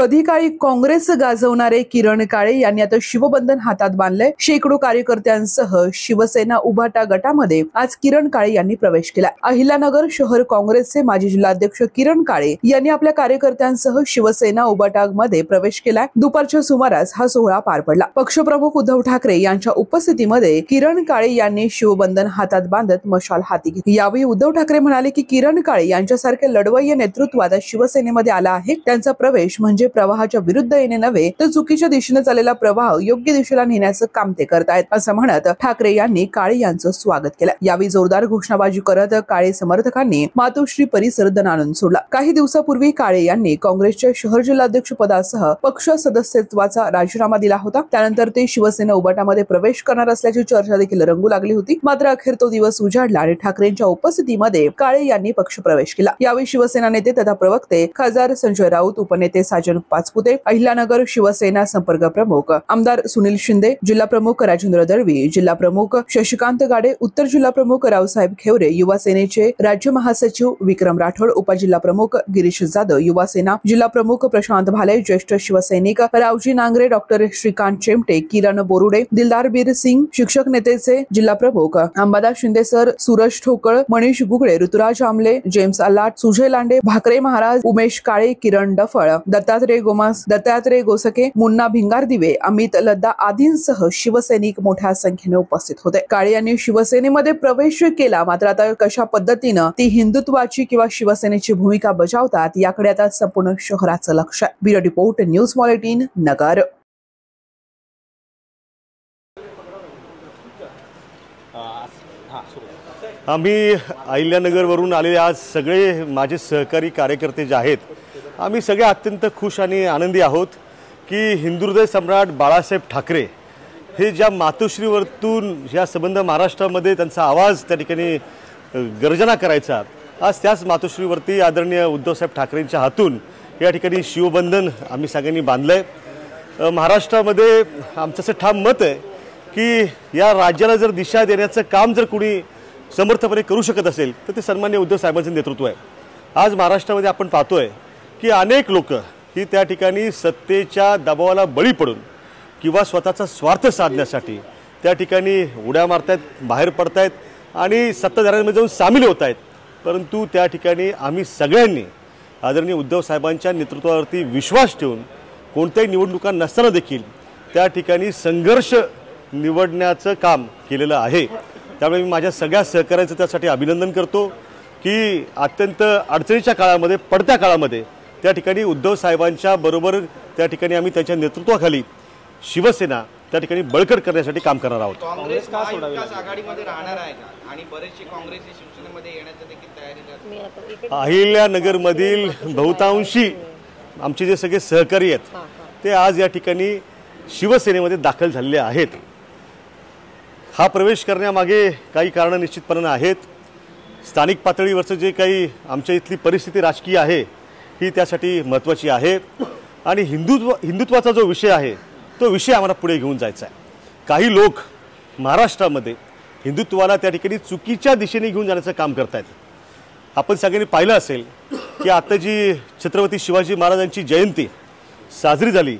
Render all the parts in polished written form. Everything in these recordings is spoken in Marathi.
कधी काळी काँग्रेस गाजवणारे किरण काळे यांनी आता शिवबंधन हातात बांधले। शेकडो कार्यकर्त्यांसह शिवसेना उभाटा गटामध्ये आज किरण काळे यांनी प्रवेश केला। अहिल्यानगर शहर काँग्रेसचे माजी जिल्हाध्यक्ष किरण काळे यांनी आपल्या कार्यकर्त्यांसह शिवसेना उभाटामध्ये प्रवेश केला। दुपारच्या सुमारास हा सोहळा पार पडला। पक्षप्रमुख उद्धव ठाकरे यांच्या उपस्थितीमध्ये किरण काळे यांनी शिवबंधन हातात बांधत मशाल हाती घेतली। यावेळी उद्धव ठाकरे म्हणाले की किरण काळे यांच्यासारखे लढवय्ये नेतृत्वात शिवसेनेमध्ये आला आहे। त्यांचा प्रवेश म्हणजे प्रवाहाच्या विरुद्ध येणे नव्हे तर चुकीच्या दिशेने चाललेला प्रवाह योग्य दिशेला नेण्याचं काम ते करतायत असं म्हणत ठाकरे यांनी काळे यांचं स्वागत केलं। यावेळी जोरदार घोषणाबाजी करत काळे समर्थकांनी मातोश्री परिसर दणाणून सोडला। काही दिवसापूर्वी काळे यांनी काँग्रेसच्या शहर जिल्हाध्यक्ष पदासह पक्ष सदस्यत्वाचा राजीनामा दिला होता। त्यानंतर ते शिवसेना उभाटामध्ये प्रवेश करणार असल्याची चर्चा देखील रंगू लागली होती। मात्र अखेर तो दिवस उजाडला आणि ठाकरेंच्या उपस्थितीमध्ये काळे यांनी पक्ष प्रवेश केला। यावेळी शिवसेना नेते तथा प्रवक्ते खासदार संजय राऊत, उपनेते साजन पाचपुते, अहिल्यानगर शिवसेना संपर्क प्रमुख आमदार सुनील शिंदे, जिल्हा प्रमुख राजेंद्र दळवी, जिल्हा प्रमुख शशिकांत गाडे, उत्तर जिल्हा प्रमुख रावसाहेब खेवरे, युवा सेनेचे राज्य महासचिव विक्रम राठोड, उपजिल्हा प्रमुख गिरीश जाधव, युवा सेना जिल्हा प्रमुख प्रशांत भाले, ज्येष्ठ शिवसैनिक रावजी नांगरे, डॉक्टर श्रीकांत चेमटे, किरण बोरुडे, दिलदार बीर सिंग, शिक्षक नेतेचे जिल्हा प्रमुख अंबादास शिंदे सर, सूरज ठोकळ, मनीष गुगळे, ऋतुराज आमले, जेम्स अल्लाट, सुजय लांडे, भाकरे महाराज, उमेश काळे, किरण डफळ, दत्तात्रय गोमास, दत्तात्रय गोसके, मुन्ना भिंगारदिवे, अमित लद्दा आदींसह शिवसैनिक मोठ्या संख्येने उपस्थित होते। काळे यांनी शिवसेनेमध्ये प्रवेश केला, मात्र आता कशा पद्धतीनं ती हिंदुत्वाची किंवा शिवसेनेची भूमिका बजावतात याकडे आता संपूर्ण शहराचं लक्ष आहे। ब्युरो रिपोर्ट, न्यूज बुलेटिन, नगर। आम्ही अहिल्यानगरवरून आलेले आज सगळे माझे सहकारी कार्यकर्ते जे आहेत, आम्ही सगळे अत्यंत खुश आणि आनंदी आहोत की हिंदुहृदय सम्राट बाळासाहेब ठाकरे हे ज्या मातोश्रीवरतून या संबंध महाराष्ट्रामध्ये त्यांचा आवाज त्या ठिकाणी गर्जना करायचा, आज त्याच मातोश्रीवरती आदरणीय उद्धवसाहेब ठाकरेंच्या हातून या ठिकाणी शिवबंधन आम्ही सगळ्यांनी बांधलंय। महाराष्ट्रामध्ये आमचं असं ठाम मत आहे की या राज्याला जर दिशा देण्याचं काम जर कोणी समर्थपणे करू शकत असेल तर ते सन्माननीय उद्धव साहेबांचं नेतृत्व आहे। आज महाराष्ट्रामध्ये आपण पाहतोय की अनेक लोक ही त्या ठिकाणी सत्तेच्या दबावाला बळी पडून किंवा स्वतःचा स्वार्थ साधण्यासाठी त्या ठिकाणी उड्या मारतायत, बाहेर पडतायत आणि सत्ताधाऱ्यांमध्ये जाऊन सामील होत आहेत। परंतु त्या ठिकाणी आम्ही सगळ्यांनी आदरणीय उद्धव साहेबांच्या नेतृत्वावरती विश्वास ठेवून कोणत्याही निवडणुका नसताना देखील त्या ठिकाणी संघर्ष निवडण्याचं काम केलेलं आहे। त्यामुळे मी माझ्या सगळ्या सहकाऱ्यांचं त्यासाठी अभिनंदन करतो की अत्यंत अडचणीच्या काळामध्ये, पडत्या काळामध्ये त्या ठिकाणी उद्धव साहेबांच्या बरोबर त्या ठिकाणी आम्ही त्यांच्या नेतृत्वाखाली शिवसेना त्या ठिकाणी बळकट करण्यासाठी काम करणार आहोत। काँग्रेस महाविकास आघाडीमध्ये राहणार आहे का आणि बरेचसे काँग्रेसी शिवसेनेमध्ये येण्याची देखील तयारी आहे। अहिल्यानगरमधील बहुतांशी आमचे जे सगळे सहकारी आहेत ते आज या ठिकाणी शिवसेनेमध्ये दाखल झालेले आहेत। हा प्रवेश करण्यामागे काही कारणं निश्चितपणे आहेत। स्थानिक पातळीवरचं जे काही आमच्या इथली परिस्थिती राजकीय आहे ही त्यासाठी महत्त्वाची आहे आणि हिंदुत्वाचा जो विषय आहे तो विषय आम्हाला पुढे घेऊन जायचा आहे। काही लोक महाराष्ट्रामध्ये हिंदुत्वाला त्या ठिकाणी चुकीच्या दिशेने घेऊन जाण्याचं काम करतायत। आपण सगळ्यांनी पाहिलं असेल की आता जी छत्रपती शिवाजी महाराजांची जयंती साजरी झाली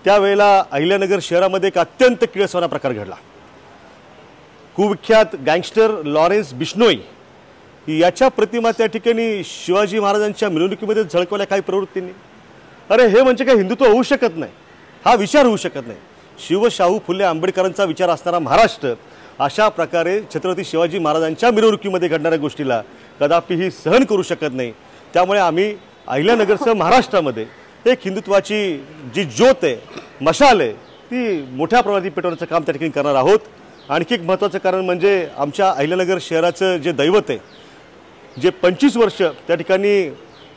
त्यावेळेला अहिल्यानगर शहरामध्ये एक अत्यंत किळसवाना प्रकार घडला। कुविख्यात गँगस्टर लॉरेन्स बिश्नोई याच्या प्रतिमा त्या ठिकाणी शिवाजी महाराजांच्या मिरवणुकीमध्ये झळकवल्या काही प्रवृत्तींनी। अरे हे म्हणजे काही हिंदुत्व होऊ शकत नाही, हा विचार होऊ शकत नाही। शिवशाहू फुले आंबेडकरांचा विचार असणारा महाराष्ट्र अशा प्रकारे छत्रपती शिवाजी महाराजांच्या मिरवणुकीमध्ये घडणाऱ्या गोष्टीला कदापिही सहन करू शकत नाही। त्यामुळे आम्ही अहिल्यानगरसह महाराष्ट्रामध्ये एक हिंदुत्वाची जी ज्योत आहे, मशाल आहे, ती मोठ्या प्रमाणात पेटवण्याचं काम त्या ठिकाणी करणार आहोत। आणखी एक महत्त्वाचं कारण म्हणजे आमच्या अहिल्यानगर शहराचं जे दैवत आहे, जे 25 वर्ष त्या ठिकाणी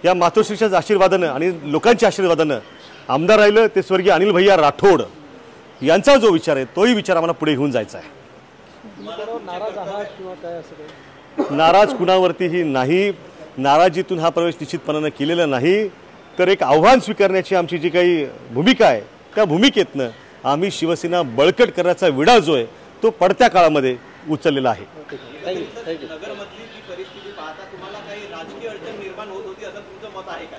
या मातोश्रीच्या आशीर्वादानं आणि लोकांच्या आशीर्वादानं आमदार राहिलं ते स्वर्गीय अनिल भैया राठोड यांचा जो विचार आहे तोही विचार आम्हाला पुढे घेऊन जायचा आहे। नाराज कुणावरतीही नाही, नाराजीतून हा प्रवेश निश्चितपणानं केलेला नाही, तर एक आव्हान स्वीकारण्याची आमची जी काही भूमिका आहे त्या भूमिकेतनं आम्ही शिवसेना बळकट करण्याचा विडा जो आहे तो पडत्या काळामध्ये उचललेला आहे। नगरमधली जी परिस्थिती पाहता तुम्हाला काही राजकीय अडचण निर्माण होत होती असं तुमचं मत आहे का?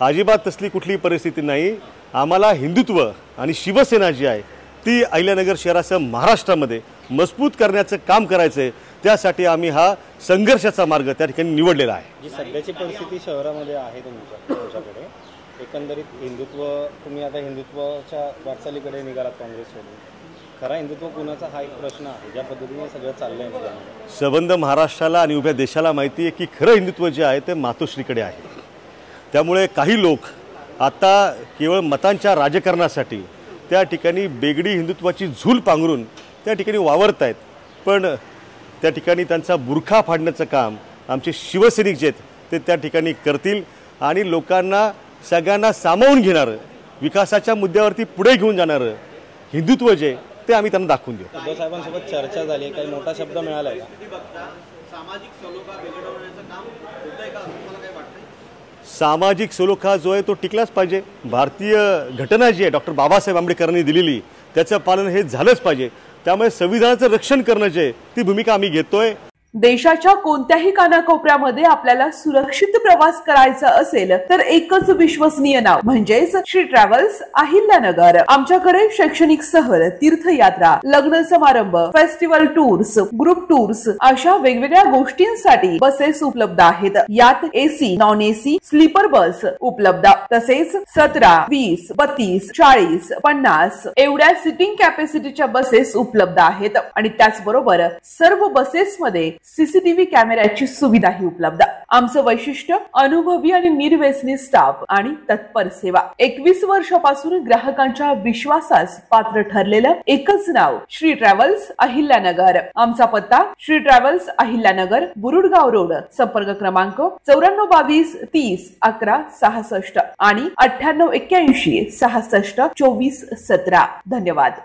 अजिबात तसली कुठली परिस्थिती नाही. आम्हाला हिंदुत्व आणि शिवसेना जी आहे ती अहिल्यानगर शहरासह महाराष्ट्रामध्ये मजबूत करण्याचं काम करायचं आहे. त्यासाठी आम्ही हा संघर्षाचा मार्ग त्या ठिकाणी निवडलेला आहे. जी सध्याची परिस्थिती शहरामध्ये आहे तुमच्याकडे एकंदरीत हिंदुत्व, तुम्ही आता हिंदुत्वाच्या वाटचालीकडे निघालात काँग्रेस सोडून. खरा हिंदुत्व कुणाचा हा एक प्रश्न आहे. ज्या पद्धतीने सगळं चाललंय संबंध महाराष्ट्राला आणि उभ्या देशाला माहिती आहे की खरं हिंदुत्व जे आहे ते मातोश्रीकडे आहे. त्यामुळे काही लोक आता केवळ मतांच्या राजकारणासाठी त्या ठिकाणी बेगडी हिंदुत्वाची झूल पांघरून त्या ठिकाणी वावरत आहेत. पण त्या ठिकाणी त्यांचा बुरखा फाडण्याचं काम आमचे शिवसैनिक जे आहेत ते त्या ठिकाणी करतील आणि लोकांना सगळ्यांना सामावून घेणारं, विकासाच्या मुद्द्यावरती पुढे घेऊन जाणारं हिंदुत्व जे ते आम्ही त्यांना दाखवून देऊ. उद्धव साहेबांसोबत चर्चा झाली, काही मोठा शब्द मिळाला आहे का? सामाजिक सलोखा जो आहे तो टिकलाच पाहिजे. भारतीय घटना जी आहे डॉक्टर बाबासाहेब आंबेडकरांनी दिलेली त्याचं पालन हे झालंच पाहिजे. त्यामुळे संविधानाचं रक्षण करणं जे ती भूमिका आम्ही घेतोय. देशाच्या कोणत्याही कानाकोपऱ्यामध्ये आपल्याला सुरक्षित प्रवास करायचा असेल तर एकच विश्वसनीय नाव म्हणजेच श्री ट्रॅव्हल्स अहिल्यानगर. आमच्याकडे शैक्षणिक सहल, तीर्थयात्रा, लग्न समारंभ, फेस्टिवल टूर्स, ग्रुप टूर्स अशा वेगवेगळ्या गोष्टींसाठी बसेस उपलब्ध आहेत. यात AC, non AC, sleeper bus उपलब्ध. तसेच 17, 20, 32, 40, 50 एवढ्या सिटिंग कॅपॅसिटीच्या बसेस उपलब्ध आहेत. आणि त्याचबरोबर सर्व बसेसमध्ये सीसीटीव्ही कॅमेऱ्याची सुविधाही उपलब्ध. आमचं वैशिष्ट्य अनुभवी आणि निर्व्यसनी स्टाफ आणि तत्पर सेवा. 21 वर्षापासून ग्राहकांच्या विश्वासास पात्र ठरलेलं एकच नाव श्री ट्रॅव्हल्स अहिल्यानगर. आमचा पत्ता श्री ट्रॅव्हल्स अहिल्यानगर, बुरुडगाव रोड. संपर्क क्रमांक 9422 30 11 66 आणि 9881 66 24 17. धन्यवाद.